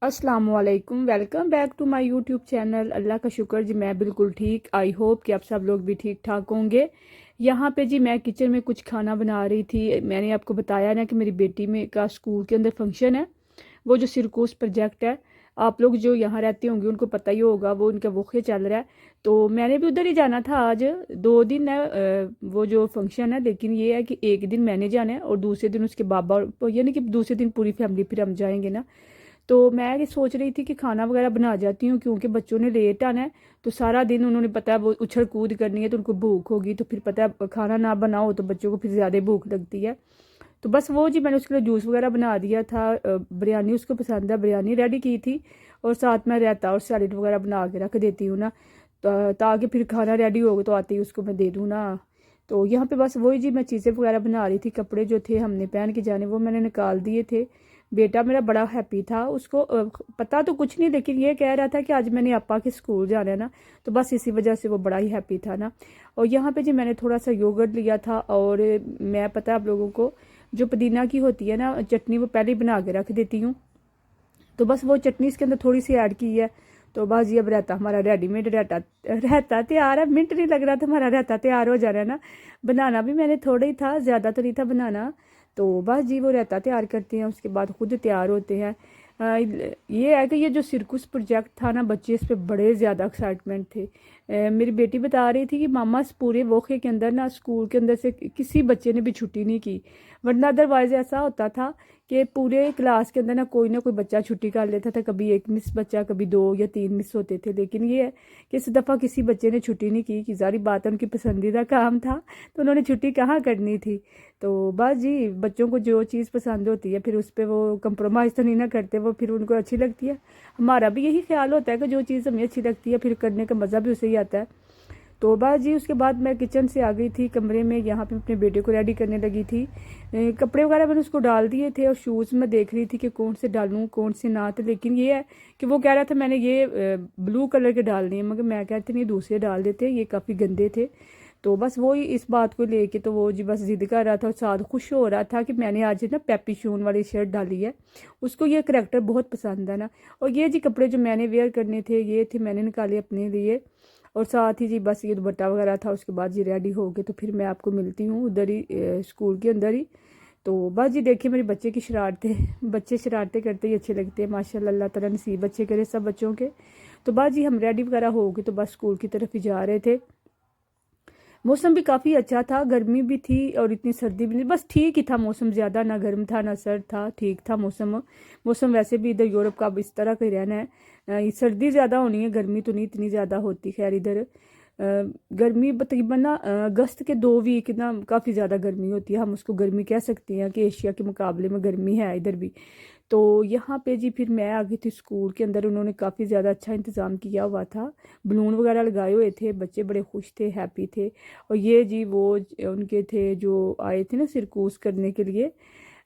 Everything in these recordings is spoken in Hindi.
अस्सलाम वालेकुम। Welcome back to my YouTube channel. Allah का शुक्र जी मैं बिल्कुल ठीक। आई होप कि आप सब लोग भी ठीक ठाक होंगे। यहाँ पे जी मैं किचन में कुछ खाना बना रही थी। मैंने आपको बताया ना कि मेरी बेटी में का स्कूल के अंदर फंक्शन है, वो जो सिरकोस प्रोजेक्ट है। आप लोग जो यहाँ रहते होंगे उनको पता ही होगा, वो उनका वोखे चल रहा है। तो मैंने भी उधर ही जाना था। आज 2 दिन है वो जो फंक्शन है, लेकिन ये है कि एक दिन मैंने जाना है और दूसरे दिन उसके बाबा, यानी कि दूसरे दिन पूरी फैमिली फिर हम जाएंगे ना। तो मैं ये सोच रही थी कि खाना वगैरह बना जाती हूँ, क्योंकि बच्चों ने लेट आना है। तो सारा दिन उन्होंने पता है वो उछल कूद करनी है, तो उनको भूख होगी, तो फिर पता है खाना ना बनाओ तो बच्चों को फिर ज़्यादा भूख लगती है। तो बस वो जी मैंने उसके लिए जूस वगैरह बना दिया था। बिरयानी उसको पसंद है, बिरयानी रेडी की थी। और साथ में रायता और सैलेड वगैरह बना के रख देती हूँ ना, ताकि फिर खाना रेडी होगा तो आते ही उसको मैं दे दूँ ना। तो यहाँ पे बस वही जी मैं चीज़ें वगैरह बना रही थी। कपड़े जो थे हमने पहन के जाने वो मैंने निकाल दिए थे। बेटा मेरा बड़ा हैप्पी था, उसको पता तो कुछ नहीं, लेकिन ये कह रहा था कि आज मैंने आपा के स्कूल जाना है ना, तो बस इसी वजह से वो बड़ा ही हैप्पी था ना। और यहाँ पे जी मैंने थोड़ा सा योगर्ट लिया था। और मैं पता है आप लोगों को जो पुदीना की होती है ना चटनी, वो पहले ही बना के रख देती हूँ। तो बस वो चटनी इसके अंदर थोड़ी सी ऐड की है। तो बस ये अब रहता हमारा रेडीमेड रहता रहता तैयार है। मिनट नहीं लग रहा था, हमारा रहता तैयार हो जा रहा है ना। बनाना भी मैंने थोड़ा ही था, ज़्यादा तो नहीं था बनाना। तो बस जी वो रहता तैयार करते हैं, उसके बाद खुद तैयार होते हैं। ये है कि ये जो सिरकुस प्रोजेक्ट था ना, बच्चे इस पे बड़े ज़्यादा एक्साइटमेंट थे। मेरी बेटी बता रही थी कि मामा इस पूरे वोखे के अंदर ना स्कूल के अंदर से किसी बच्चे ने भी छुट्टी नहीं की। वरना अदरवाइज ऐसा होता था कि पूरे क्लास के अंदर ना कोई बच्चा छुट्टी कर लेता था। कभी एक मिस बच्चा, कभी 2 या 3 मिस होते थे। लेकिन ये है कि इस दफ़ा किसी बच्चे ने छुट्टी नहीं की। कि सारी बात है, उनकी पसंदीदा काम था तो उन्होंने छुट्टी कहाँ करनी थी। तो बस जी बच्चों को जो चीज़ पसंद होती है फिर उस पर वो कंप्रोमाइज़ तो नहीं ना करते, वो फिर उनको अच्छी लगती है। हमारा भी यही ख्याल होता है कि जो चीज़ हमें अच्छी लगती है फिर करने का मज़ा भी उसे ही आता है। तो बस जी उसके बाद मैं किचन से आ गई थी कमरे में, यहाँ पे अपने बेटे को रेडी करने लगी थी। कपड़े वगैरह मैंने उसको डाल दिए थे और शूज़ मैं देख रही थी कि कौन से डालूँ कौन से ना। तो लेकिन ये है कि वो कह रहा था मैंने ये ब्लू कलर के डालने हैं, मगर मैं कहती नहीं दूसरे डाल देते, ये काफ़ी गंदे थे। तो बस वही इस बात को लेके तो वो जी बस जिद कर रहा था और साथ खुश हो रहा था कि मैंने आज ना पेपी शून वाली शर्ट डाली है। उसको ये करैक्टर बहुत पसंद है ना। और ये जी कपड़े जो मैंने वेयर करने थे ये थे मैंने निकाले अपने लिए। और साथ ही जी बस ये दुपट्टा वगैरह था। उसके बाद जी रेडी हो गए, तो फिर मैं आपको मिलती हूँ उधर ही स्कूल के अंदर ही। तो बस जी देखिए मेरे बच्चे की शरारतें बच्चे शरारतें करते ही अच्छे लगते हैं माशाल्लाह। अल्लाह ताला नसीब अच्छे करे सब बच्चों के। तो बस जी हम रेडी वगैरह हो गए, तो बस स्कूल की तरफ ही जा रहे थे। मौसम भी काफ़ी अच्छा था, गर्मी भी थी और इतनी सर्दी भी नहीं, बस ठीक ही था मौसम। ज़्यादा ना गर्म था ना सर्द था, ठीक था मौसम। मौसम वैसे भी इधर यूरोप का अब इस तरह का ही रहना है। सर्दी ज़्यादा होनी है, गर्मी तो नहीं इतनी ज़्यादा होती। खैर इधर गर्मी तकरीबन ना अगस्त के 2 वीक ना काफ़ी ज़्यादा गर्मी होती है। हम उसको गर्मी कह सकते हैं कि एशिया के मुकाबले में गर्मी है इधर भी। तो यहाँ पे जी फिर मैं आ गई थी स्कूल के अंदर। उन्होंने काफ़ी ज़्यादा अच्छा इंतज़ाम किया हुआ था, बलून वगैरह लगाए हुए थे, बच्चे बड़े खुश थे, हैप्पी थे। और ये जी वो उनके थे जो आए थे ना सिरकूस करने के लिए।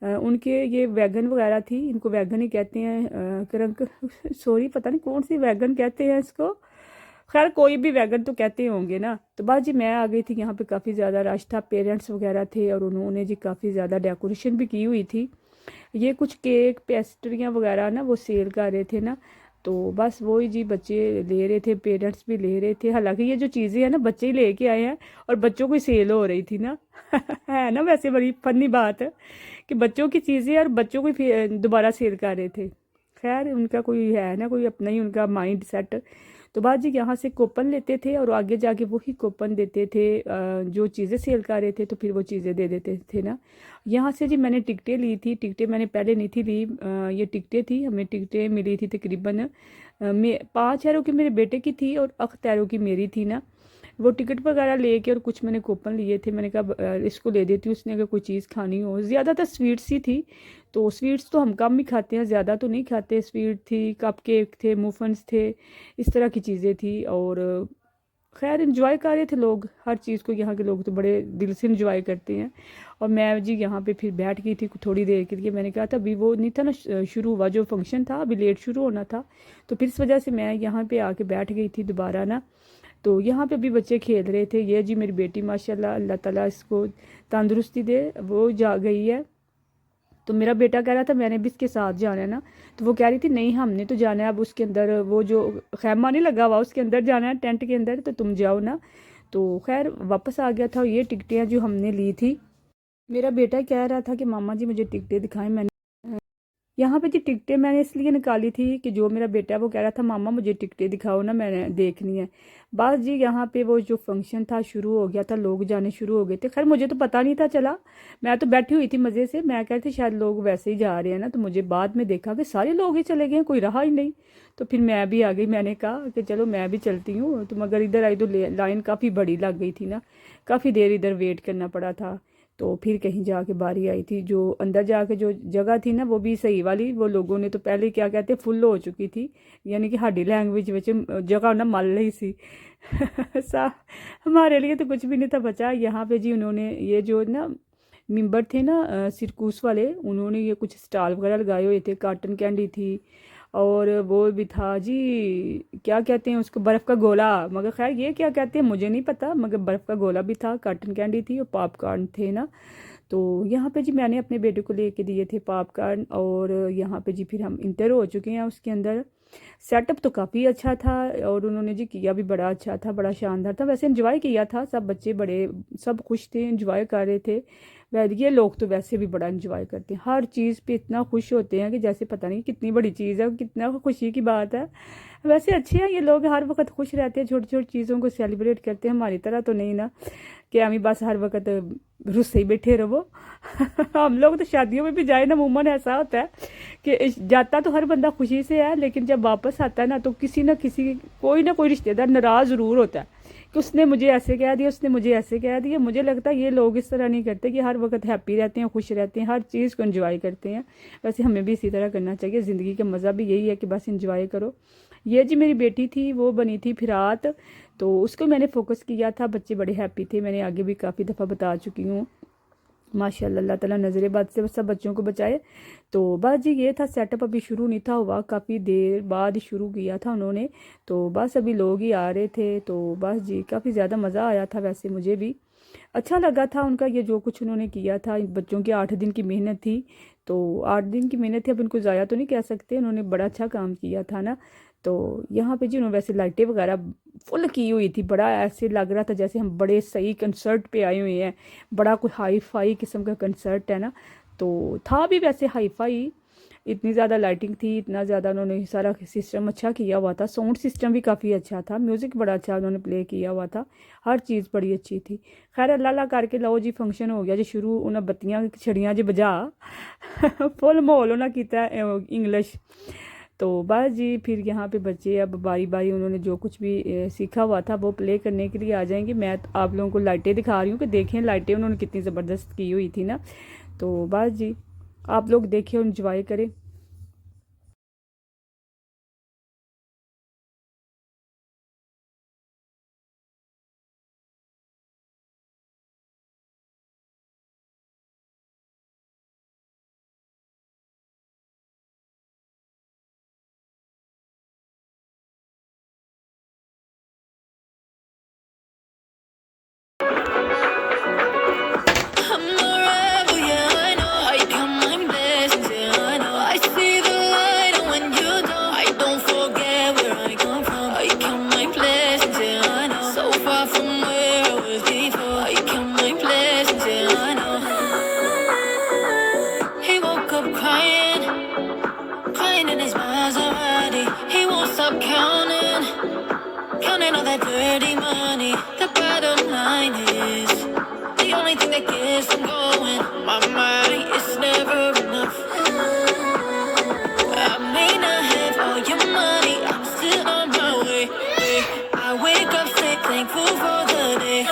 उनके ये वैगन वगैरह थी, इनको वैगन ही कहते हैं करंक सॉरी पता नहीं कौन सी वैगन कहते हैं इसको। खैर कोई भी वैगन तो कहते होंगे ना। तो बस जी मैं आ गई थी, यहाँ पे काफ़ी ज़्यादा रश था, पेरेंट्स वगैरह थे और उन्होंने जी काफ़ी ज़्यादा डेकोरेशन भी की हुई थी। ये कुछ केक पेस्ट्रियाँ वगैरह ना वो सेल कर रहे थे ना। तो बस वही जी बच्चे ले रहे थे, पेरेंट्स भी ले रहे थे। हालांकि ये जो चीज़ें हैं ना बच्चे ही लेके आए हैं और बच्चों की सेल हो रही थी ना है ना, वैसे बड़ी फनी बात है कि बच्चों की चीज़ें और बच्चों को दोबारा सेल कर रहे थे। खैर उनका कोई है ना, कोई अपना ही उनका माइंड सेट। तो बाद जी यहाँ से कूपन लेते थे और आगे जाके वही कूपन देते थे। जो चीज़ें सेल कर रहे थे तो फिर वो चीज़ें दे देते थे ना। यहाँ से जी मैंने टिकटें ली थी। टिकटें मैंने पहले नहीं थी ली, ये टिकटें थी, हमें टिकटें मिली थी तकरीबन 5 एरो की मेरे बेटे की थी और 8 एरो की मेरी थी ना। वो टिकट वगैरह लेके और कुछ मैंने कूपन लिए थे। मैंने कहा इसको ले देती हूँ, उसने अगर कोई चीज़ खानी हो। ज़्यादातर स्वीट्स ही थी, तो स्वीट्स तो हम कम ही खाते हैं, ज़्यादा तो नहीं खाते। स्वीट थी, कप केक थे, मुफन्स थे, इस तरह की चीज़ें थी। और खैर इंजॉय कर रहे थे लोग हर चीज़ को। यहाँ के लोग तो बड़े दिल से इंजॉय करते हैं। और मैं जी यहाँ पे फिर बैठ गई थी थोड़ी देर के लिए। मैंने कहा था अभी वो नहीं था ना शुरू हुआ जो फंक्शन था, अभी लेट शुरू होना था, तो फिर इस वजह से मैं यहाँ पे आके बैठ गई थी दोबारा ना। तो यहाँ पे भी बच्चे खेल रहे थे। ये जी मेरी बेटी माशाल्लाह, अल्लाह ताला इसको तंदुरुस्ती दे, वो जा गई है तो मेरा बेटा कह रहा था मैंने भी इसके साथ जाना है ना, तो वो कह रही थी नहीं हमने तो जाना है, अब उसके अंदर वो जो खैमा नहीं लगा हुआ उसके अंदर जाना है, टेंट के अंदर, तो तुम जाओ ना। तो खैर वापस आ गया था। ये टिकटें जो हमने ली थी, मेरा बेटा कह रहा था कि मामा जी मुझे टिकटें दिखाएं। मैंने यहाँ पे जी टिकटें मैंने इसलिए निकाली थी कि जो मेरा बेटा है वो कह रहा था मामा मुझे टिकटें दिखाओ ना, मैंने देखनी है। बस जी यहाँ पे वो जो फंक्शन था शुरू हो गया था, लोग जाने शुरू हो गए थे। खैर मुझे तो पता नहीं था चला, मैं तो बैठी हुई थी मज़े से, मैं कह रही थी शायद लोग वैसे ही जा रहे हैं ना, तो मुझे बाद में देखा कि सारे लोग ही चले गए, कोई रहा ही नहीं। तो फिर मैं भी आ गई, मैंने कहा कि चलो मैं भी चलती हूँ। तो मगर इधर आई तो लाइन काफ़ी बड़ी लग गई थी ना, काफ़ी देर इधर वेट करना पड़ा था। तो फिर कहीं जाके बारी आई थी, जो अंदर जाके जो जगह थी ना वो भी सही वाली, वो लोगों ने तो पहले क्या कहते फुल हो चुकी थी, यानी कि हाडी लैंग्वेज में जगह ना मल रही सी सा हमारे लिए तो कुछ भी नहीं था बचा। यहाँ पे जी उन्होंने ये जो ना मेंबर थे ना सिरकूस वाले, उन्होंने ये कुछ स्टॉल वगैरह लगाए हुए थे, कार्टन कैंडी थी, और वो भी था जी क्या कहते हैं उसको, बर्फ़ का गोला, मगर खैर ये क्या कहते हैं मुझे नहीं पता, मगर बर्फ़ का गोला भी था, कार्टन कैंडी थी और पॉपकॉर्न थे ना। तो यहाँ पे जी मैंने अपने बेटे को लेके दिए थे पॉपकॉर्न, और यहाँ पे जी फिर हम इंटर हो चुके हैं उसके अंदर। सेटअप तो काफ़ी अच्छा था, और उन्होंने जी किया भी बड़ा अच्छा था, बड़ा शानदार था। वैसे एंजॉय किया था, सब बच्चे बड़े सब खुश थे, एंजॉय कर रहे थे। ये लोग तो वैसे भी बड़ा एंजॉय करते हैं, हर चीज़ पे इतना खुश होते हैं कि जैसे पता नहीं कितनी बड़ी चीज़ है, कितना खुशी की बात है। वैसे अच्छे हैं ये लोग, हर वक्त खुश रहते हैं, छोटी छोटी चीज़ों को सेलिब्रेट करते हैं, हमारी तरह तो नहीं ना कि हमें बस हर वक्त रुस्से ही बैठे रहो हम लोग तो शादियों में भी जाए ना, अमूमन ऐसा होता है कि जाता तो हर बंदा खुशी से है, लेकिन जब वापस आता है ना तो किसी ना किसी कोई ना कोई रिश्तेदार नाराज़ ज़रूर होता है कि उसने मुझे ऐसे कह दिया, उसने मुझे ऐसे कह दिया। मुझे लगता है ये लोग इस तरह नहीं करते कि हर वक्त हैप्पी रहते हैं, खुश रहते हैं, हर चीज़ को एंजॉय करते हैं। वैसे हमें भी इसी तरह करना चाहिए, ज़िंदगी का मज़ा भी यही है कि बस एंजॉय करो। ये जी मेरी बेटी थी, वो बनी थी फिरात, तो उसको मैंने फोकस किया था, बच्चे बड़े हैप्पी थे, मैंने आगे भी काफ़ी दफ़ा बता चुकी हूँ। माशाल्लाह, अल्लाह ताला नज़र बद से सब बच्चों को बचाए। तो बस जी ये था सेटअप, अभी शुरू नहीं था हुआ, काफ़ी देर बाद ही शुरू किया था उन्होंने। तो बस अभी लोग ही आ रहे थे, तो बस जी काफ़ी ज़्यादा मज़ा आया था, वैसे मुझे भी अच्छा लगा था उनका ये जो कुछ उन्होंने किया था। इन बच्चों की 8 दिन की मेहनत थी, तो 8 दिन की मेहनत थी, अब इनको ज़ाया तो नहीं कह सकते, उन्होंने बड़ा अच्छा काम किया था ना। तो यहाँ पे जी उन्होंने वैसे लाइटें वगैरह फुल की हुई थी, बड़ा ऐसे लग रहा था जैसे हम बड़े सही कंसर्ट पे आए हुए हैं, बड़ा कोई हाई फाई किस्म का कंसर्ट है ना। तो था भी वैसे हाई फाई, इतनी ज़्यादा लाइटिंग थी, इतना ज़्यादा उन्होंने सारा सिस्टम अच्छा किया हुआ था, साउंड सिस्टम भी काफ़ी अच्छा था, म्यूज़िक बड़ा अच्छा उन्होंने प्ले किया हुआ था, हर चीज़ बड़ी अच्छी थी। खैर अल्लाह अल्लाह करके लो जी फंक्शन हो गया जी शुरू, उन्हें बत्तियाँ छड़ियाँ जी बजा फुल माहौल उन्हें किया इंग्लिश। तो बस जी फिर यहाँ पे बच्चे अब बारी बारी उन्होंने जो कुछ भी सीखा हुआ था वो प्ले करने के लिए आ जाएंगे। मैं तो आप लोगों को लाइटें दिखा रही हूँ कि देखें लाइटें उन्होंने कितनी ज़बरदस्त की हुई थी ना। तो बस जी आप लोग देखें और इंजॉय करें। I'm a rebel, yeah, I know. I count my blessings, yeah, I know. I see the light, and when you don't, I don't forget where I come from. I count my blessings, yeah, I know. So far from where I was before. I count my blessings, yeah, I know. He woke up crying, crying in his Maserati. He won't stop counting, counting all that dirty money. The bottom line is the only thing that gets him going. My money is never enough. I may not have all your money, I'm still on my way. I wake up sick, thankful for the day.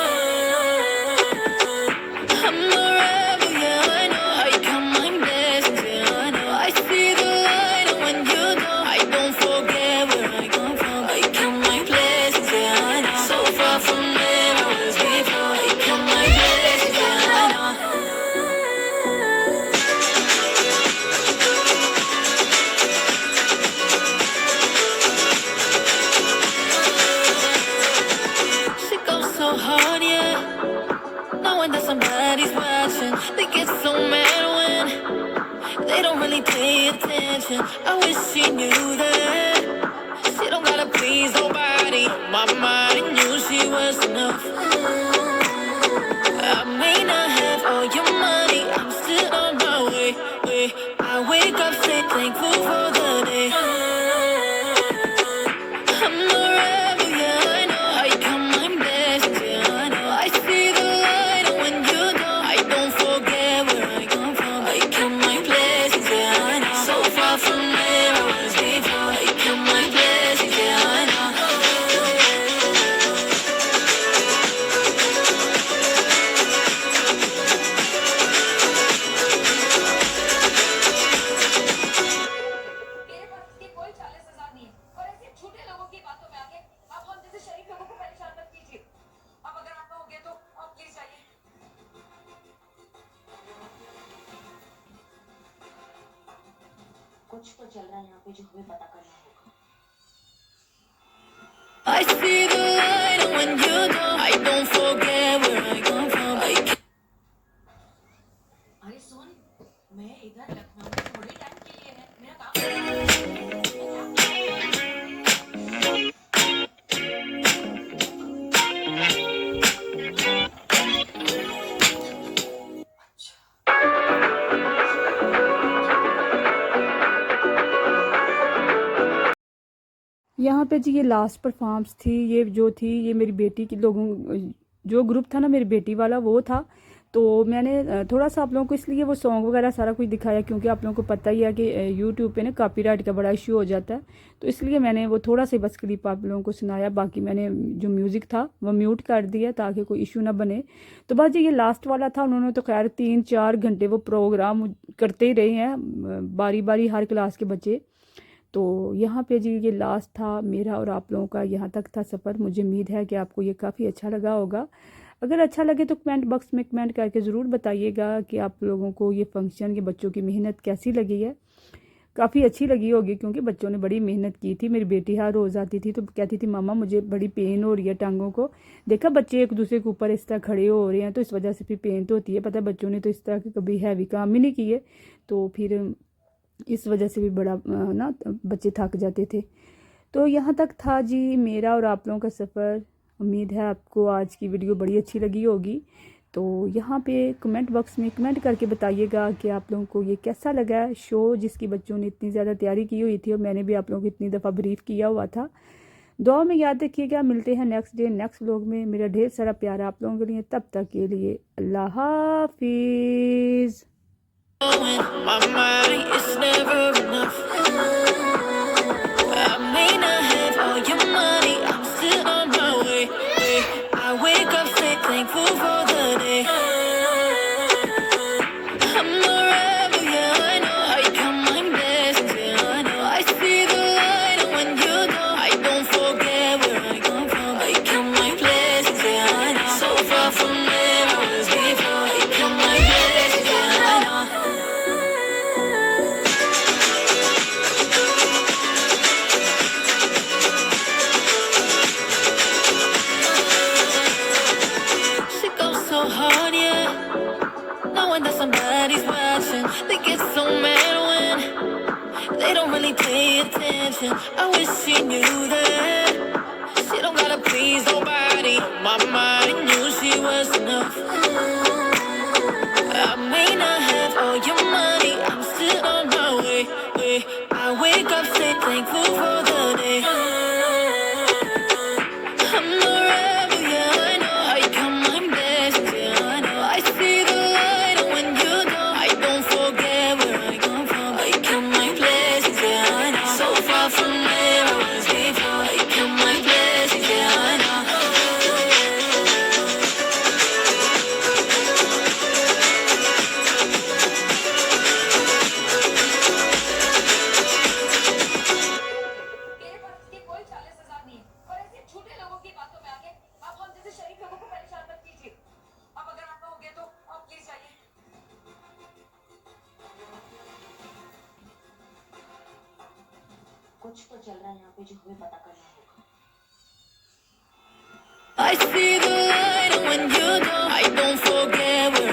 I'm a rebel, yeah, I know. I count my blessings, yeah, I know. I see the light, and when you don't, I don't forget where I come from. I count my blessings, yeah, I know. So far from where I was before. I count my blessings, yeah, I know. was enough. I may not have all your money, I'm still on my way. I wake up, say thankful for the day. I'm a rebel, yeah, I know. I count my blessings, yeah, I know. I see the light, and when you don't, I don't forget where I come from. I count my blessings, yeah, I know. So far from where I was before. I count my blessings, yeah, I know. मेरे पास इसके कोई 40,000 नहीं है और ऐसे झूठे लोगों की बातों में आके आप हम जैसे शरीफ लोगों को परेशान मत कीजिए। अब अगर आप हो गए तो आप प्लीज जाइए। कुछ तो चल रहा है यहाँ पे जो हमें पता करना होगा। I see the light, and when you don't, I don't forget where I come from. अरे सुन, मैं इधर लखनऊ में थोड़े टाइम के लिए है, मेरा काम यहाँ पे जी ये लास्ट परफॉर्मेंस थी, ये जो थी ये मेरी बेटी के लोगों, जो ग्रुप था ना मेरी बेटी वाला वो था। तो मैंने थोड़ा सा आप लोगों को इसलिए वो सॉन्ग वगैरह सारा कुछ दिखाया क्योंकि आप लोगों को पता ही है कि यूट्यूब पे ना कॉपीराइट का बड़ा इशू हो जाता है। तो इसलिए मैंने वो थोड़ा सा बस क्लिप आप लोगों को सुनाया, बाकी मैंने जो म्यूज़िक था वो म्यूट कर दिया ताकि कोई इशू ना बने। तो बस जी ये लास्ट वाला था। उन्होंने तो खैर 3-4 घंटे वो प्रोग्राम करते ही रहे हैं, बारी बारी हर क्लास के बच्चे। तो यहाँ पे जी ये लास्ट था मेरा और आप लोगों का, यहाँ तक था सफ़र। मुझे उम्मीद है कि आपको ये काफ़ी अच्छा लगा होगा। अगर अच्छा लगे तो कमेंट बॉक्स में कमेंट करके ज़रूर बताइएगा कि आप लोगों को ये फंक्शन, ये बच्चों की मेहनत कैसी लगी है। काफ़ी अच्छी लगी होगी क्योंकि बच्चों ने बड़ी मेहनत की थी। मेरी बेटी हर रोज़ आती थी तो कहती थी मामा मुझे बड़ी पेन हो रही है टांगों को। देखा बच्चे एक दूसरे के ऊपर इस तरह खड़े हो रहे हैं तो इस वजह से भी पेन तो होती है। पता है बच्चों ने तो इस तरह के कभी हैवी काम ही नहीं किए, तो फिर इस वजह से भी बड़ा ना बच्चे थक जाते थे। तो यहाँ तक था जी मेरा और आप लोगों का सफ़र। उम्मीद है आपको आज की वीडियो बड़ी अच्छी लगी होगी। तो यहाँ पे कमेंट बॉक्स में कमेंट करके बताइएगा कि आप लोगों को ये कैसा लगा है शो, जिसकी बच्चों ने इतनी ज़्यादा तैयारी की हुई थी और मैंने भी आप लोगों को इतनी दफ़ा ब्रीफ किया हुआ था। दुआ में याद रखिएगा। मिलते हैं नेक्स्ट डे नेक्स्ट व्लॉग में। मेरा ढेर सारा प्यार आप लोगों के लिए। तब तक के लिए अल्लाह हाफिज़। My mind is never enough. I may not have all your money, I'm still on my way. I wake up, say thankful for the day. I'm a rebel, yeah, I know. I count my blessings, yeah, I know. I see the light, and when you don't, I don't forget where I come from. I count my blessings, yeah, I know. So far from where I was before. I count my blessings, yeah, I know. She goes so hard, yeah. Knowing that somebody's watching. They get so mad when they don't really pay attention. I wish she knew that she don't gotta please nobody. My mind knew she was enough. I may not have all your money, I'm still on my way. I wake up, say thankful for the day. I'm a rebel, yeah, I know. I count my blessings, yeah, I know. I see the light, and when you don't, I don't forget where I come from. I count my blessings, yeah, I know. So far from where I was before. I count my blessings, yeah, I know. मेरे पास इसके कोई 40,000 नहीं है और ऐसे झूठे लोगों की बातों में आके आप हम जैसे शरीफ लोगों को परेशान मत कीजिए। अब अगर आप हो गए तो आप प्लीज जाइए। कुछ तो चल रहा है यहाँ पे जो हमें पता करना होगा। I see the light, and when you don't, I don't forget where